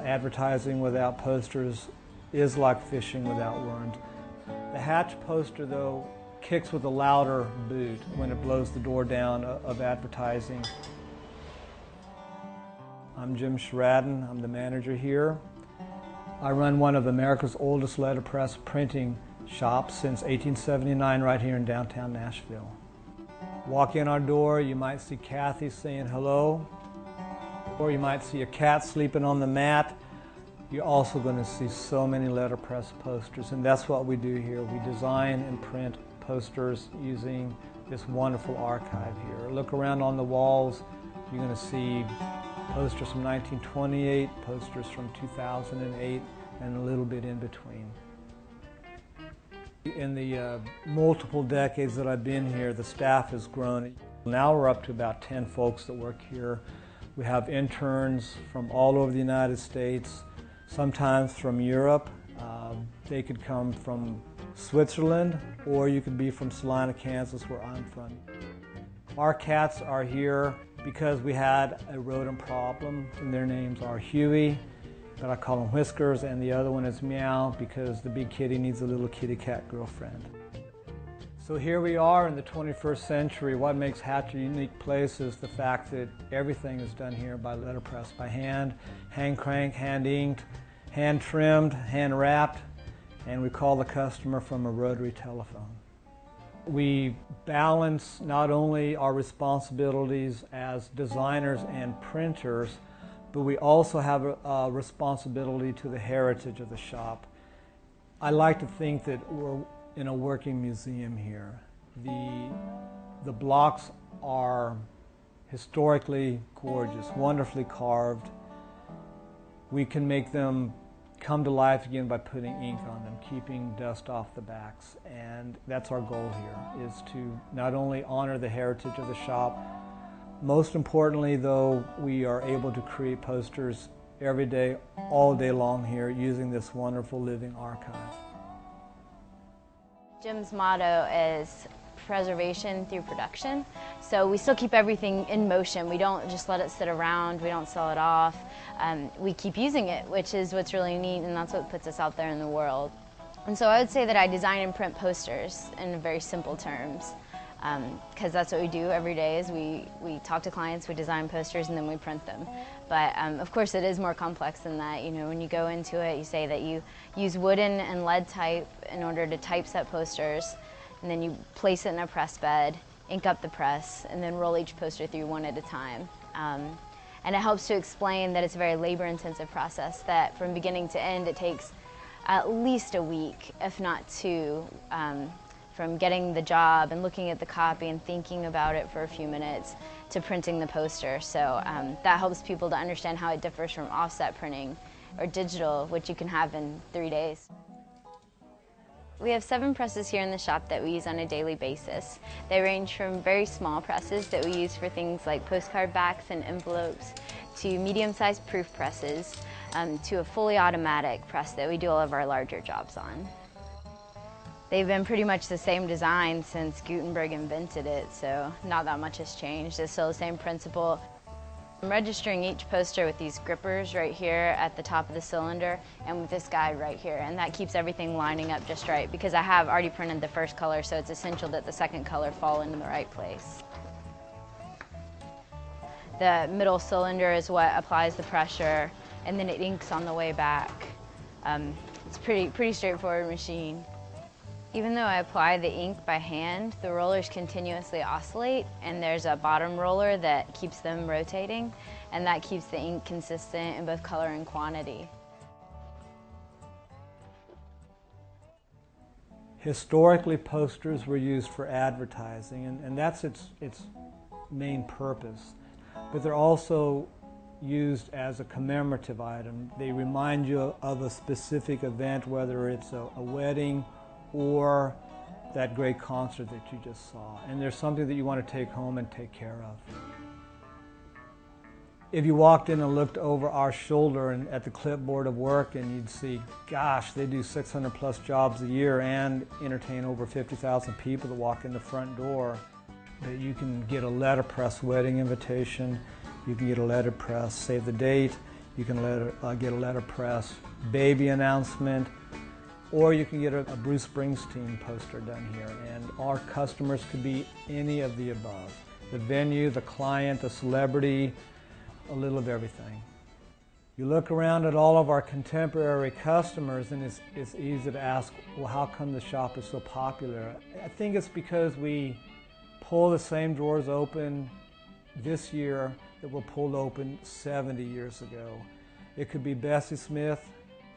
Advertising without posters is like fishing without worms. The hatch poster, though, kicks with a louder boot when it blows the door down of advertising. I'm Jim Shradden. I'm the manager here. I run one of America's oldest letterpress printing shops since 1879 right here in downtown Nashville. Walk in our door, you might see Kathy saying hello, or you might see a cat sleeping on the mat. You're also going to see so many letterpress posters, and that's what we do here. We design and print posters using this wonderful archive here. Look around on the walls, you're going to see posters from 1928, posters from 2008, and a little bit in between. In the multiple decades that I've been here, the staff has grown. Now we're up to about 10 folks that work here. We have interns from all over the United States, sometimes from Europe. They could come from Switzerland, or you could be from Salina, Kansas, where I'm from. Our cats are here because we had a rodent problem, and their names are Huey, but I call him Whiskers, and the other one is Meow because the big kitty needs a little kitty cat girlfriend. So here we are in the 21st century. What makes Hatch a unique place is the fact that everything is done here by letterpress, by hand cranked, hand inked, hand trimmed, hand wrapped, and we call the customer from a rotary telephone. We balance not only our responsibilities as designers and printers, but we also have a responsibility to the heritage of the shop. I like to think that we're in a working museum here. The blocks are historically gorgeous, wonderfully carved. We can make them come to life again by putting ink on them, keeping dust off the backs, and that's our goal here, is to not only honor the heritage of the shop, most importantly though, we are able to create posters every day, all day long here, using this wonderful living archive. Jim's motto is preservation through production. So we still keep everything in motion. We don't just let it sit around, we don't sell it off. We keep using it, which is what's really neat, and that's what puts us out there in the world. And so I would say that I design and print posters in very simple terms, because that's what we do every day is we talk to clients, we design posters, and then we print them. But of course it is more complex than that. You know, when you go into it, you say that you use wooden and lead type in order to typeset posters, and then you place it in a press bed, ink up the press, and then roll each poster through one at a time. And it helps to explain that it's a very labor-intensive process, that from beginning to end it takes at least a week, if not two, from getting the job and looking at the copy and thinking about it for a few minutes to printing the poster. So that helps people to understand how it differs from offset printing or digital, which you can have in 3 days. We have 7 presses here in the shop that we use on a daily basis. They range from very small presses that we use for things like postcard backs and envelopes, to medium-sized proof presses, to a fully automatic press that we do all of our larger jobs on. They've been pretty much the same design since Gutenberg invented it, so not that much has changed. It's still the same principle. I'm registering each poster with these grippers right here at the top of the cylinder and with this guide right here, and that keeps everything lining up just right because I have already printed the first color, so it's essential that the second color fall into the right place. The middle cylinder is what applies the pressure, and then it inks on the way back. It's a pretty straightforward machine. Even though I apply the ink by hand, the rollers continuously oscillate, and there's a bottom roller that keeps them rotating, and that keeps the ink consistent in both color and quantity. Historically, posters were used for advertising, and that's its main purpose. But they're also used as a commemorative item. They remind you of a specific event, whether it's a wedding or that great concert that you just saw. And there's something that you want to take home and take care of. If you walked in and looked over our shoulder and at the clipboard of work, and you'd see, gosh, they do 600 plus jobs a year and entertain over 50,000 people that walk in the front door. But you can get a letterpress wedding invitation, you can get a letterpress save the date, You can get a letterpress baby announcement, or you can get a Bruce Springsteen poster done here. And our customers could be any of the above. The venue, the client, the celebrity, a little of everything. You look around at all of our contemporary customers and it's easy to ask, well, how come the shop is so popular? I think it's because we pull the same drawers open this year that were pulled open 70 years ago. It could be Bessie Smith,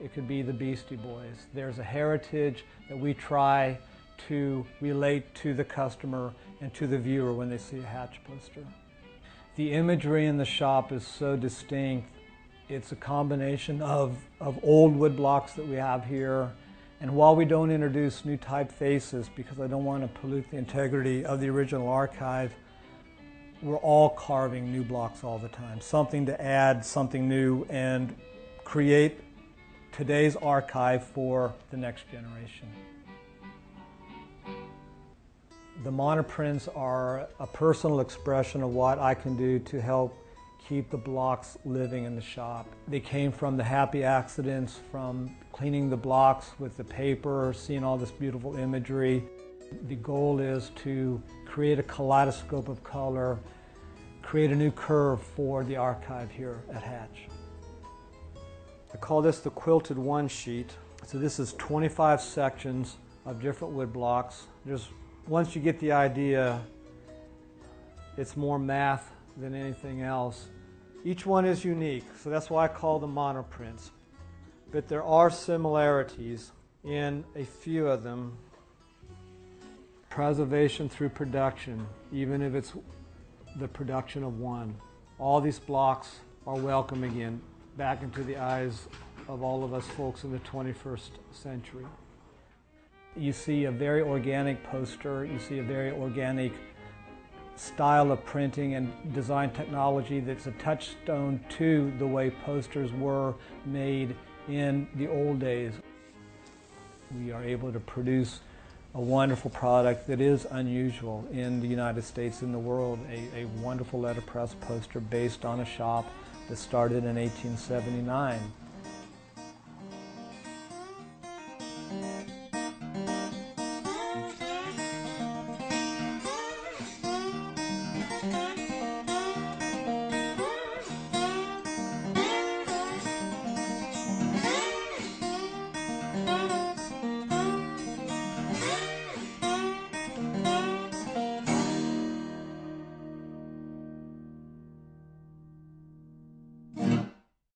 it could be the Beastie Boys. There's a heritage that we try to relate to the customer and to the viewer when they see a Hatch poster. The imagery in the shop is so distinct. It's a combination of old wood blocks that we have here, and while we don't introduce new typefaces because I don't want to pollute the integrity of the original archive, we're all carving new blocks all the time. Something to add, something new, and create today's archive for the next generation. The monoprints are a personal expression of what I can do to help keep the blocks living in the shop. They came from the happy accidents, from cleaning the blocks with the paper, seeing all this beautiful imagery. The goal is to create a kaleidoscope of color, create a new curve for the archive here at Hatch. I call this the quilted one sheet. So this is 25 sections of different wood blocks. Once you get the idea, it's more math than anything else. Each one is unique, so that's why I call them monoprints. But there are similarities in a few of them. Preservation through production, even if it's the production of one. All these blocks are welcome again, back into the eyes of all of us folks in the 21st century. You see a very organic poster, you see a very organic style of printing and design technology that's a touchstone to the way posters were made in the old days. We are able to produce a wonderful product that is unusual in the United States and the world, a wonderful letterpress poster based on a shop that started in 1879.